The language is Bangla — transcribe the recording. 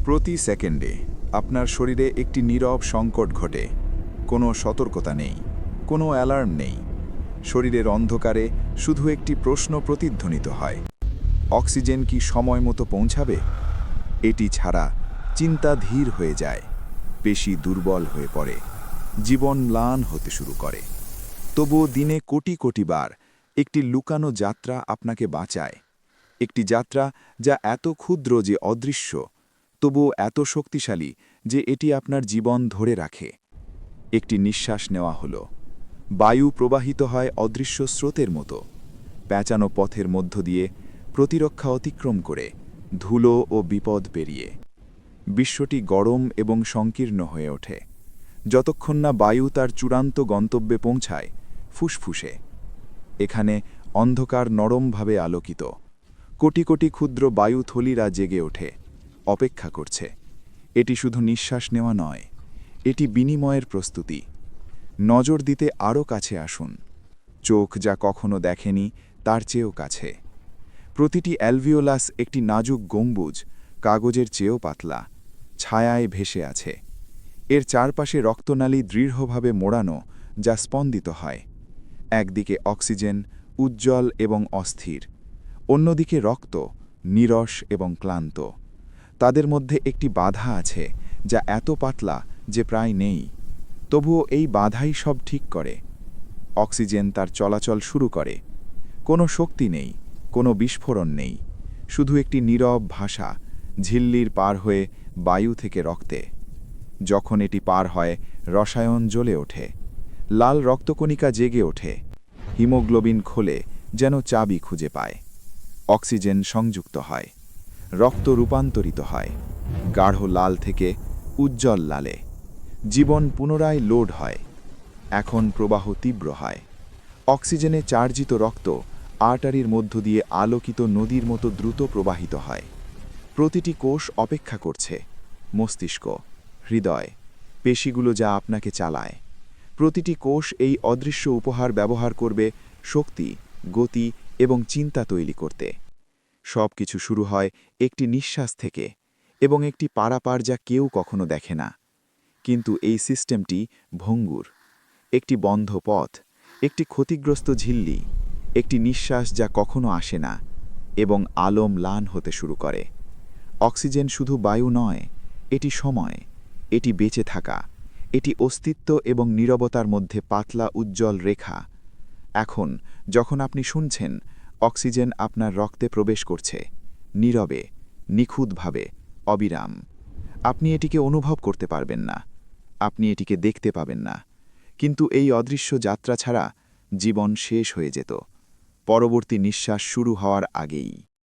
প্রতি সেকেন্ডে আপনার শরীরে একটি নীরব সংকট ঘটে। কোনো সতর্কতা নেই, কোনো অ্যালার্ম নেই। শরীরের অন্ধকারে শুধু একটি প্রশ্ন প্রতিধ্বনিত হয়, অক্সিজেন কি সময় মতো পৌঁছাবে? এটি ছাড়া চিন্তা ধীর হয়ে যায়, পেশি দুর্বল হয়ে পড়ে, জীবন ম্লান হতে শুরু করে। তবুও দিনে কোটি কোটি বার একটি লুকানো যাত্রা আপনাকে বাঁচায়। একটি যাত্রা যা এত ক্ষুদ্র যে অদৃশ্য, তবুও এত শক্তিশালী যে এটি আপনার জীবন ধরে রাখে। একটি নিঃশ্বাস নেওয়া হলো। বায়ু প্রবাহিত হয় অদৃশ্য স্রোতের মতো, প্যাঁচানো পথের মধ্য দিয়ে, প্রতিরক্ষা অতিক্রম করে, ধুলো ও বিপদ পেরিয়ে। বিশ্বটি গরম এবং সংকীর্ণ হয়ে ওঠে যতক্ষণ না বায়ু তার চূড়ান্ত গন্তব্যে পৌঁছায়, ফুসফুসে। এখানে অন্ধকার নরমভাবে আলোকিত। কোটি কোটি ক্ষুদ্র বায়ুথলিরা জেগে ওঠে, অপেক্ষা করছে। এটি শুধু নিঃশ্বাস নেওয়া নয়, এটি বিনিময়ের প্রস্তুতি। নজর দিতে আরও কাছে আসুন। চোখ যা কখনো দেখেনি তার চেয়েও কাছে। প্রতিটি অ্যালভিওলাস একটি নাজুক গম্বুজ, কাগজের চেয়েও পাতলা, ছায়ায় ভেসে আছে। এর চারপাশে রক্তনালী দৃঢ়ভাবে মোড়ানো, যা স্পন্দিত হয়। একদিকে অক্সিজেন, উজ্জ্বল এবং অস্থির; অন্যদিকে রক্ত, নীরস এবং ক্লান্ত। তাদের মধ্যে একটি বাধা আছে যা এত পাতলা যে প্রায় নেই, তবুও এই বাধাই সব ঠিক করে। অক্সিজেন তার চলাচল শুরু করে। কোনো শক্তি নেই, কোনো বিস্ফোরণ নেই, শুধু একটি নীরব ভাষা, ঝিল্লির পার হয়ে বায়ু থেকে রক্তে। যখন এটি পার হয়, রসায়ন জ্বলে ওঠে, লাল রক্তকণিকা জেগে ওঠে, হিমোগ্লোবিন খোলে যেন চাবি খুঁজে পায়। অক্সিজেন সংযুক্ত হয়, রক্ত রূপান্তরিত হয়, গাঢ় লাল থেকে উজ্জ্বল লালে। জীবন পুনরায় লোড হয়। এখন প্রবাহ তীব্র হয়। অক্সিজেনে চার্জিত রক্ত আর্টারির মধ্য দিয়ে আলোকিত নদীর মতো দ্রুত প্রবাহিত হয়। প্রতিটি কোষ অপেক্ষা করছে, মস্তিষ্ক, হৃদয়, পেশিগুলো যা আপনাকে চালায়। প্রতিটি কোষ এই অদৃশ্য উপহার ব্যবহার করবে শক্তি, গতি এবং চিন্তা তৈরি করতে। সব কিছু শুরু হয় একটি নিঃশ্বাস থেকে, এবং একটি পারাপার যা কেউ কখনো দেখে না। কিন্তু এই সিস্টেমটি ভঙ্গুর। একটি বন্ধ পথ, একটি ক্ষতিগ্রস্ত ঝিল্লি, একটি নিঃশ্বাস যা কখনো আসে না, এবং আলো ম্লান হতে শুরু করে। অক্সিজেন শুধু বায়ু নয়, এটি সময়, এটি বেঁচে থাকা, এটি অস্তিত্ব এবং নীরবতার মধ্যে পাতলা উজ্জ্বল রেখা। এখন যখন আপনি শুনছেন, অক্সিজেন আপনার রক্তে প্রবেশ করছে, নীরবে, নিখুঁতভাবে, অবিরাম। আপনি এটিকে অনুভব করতে পারবেন না, আপনি এটিকে দেখতে পাবেন না, কিন্তু এই অদৃশ্য যাত্রা ছাড়া জীবন শেষ হয়ে যেত, পরবর্তী নিঃশ্বাস শুরু হওয়ার আগেই।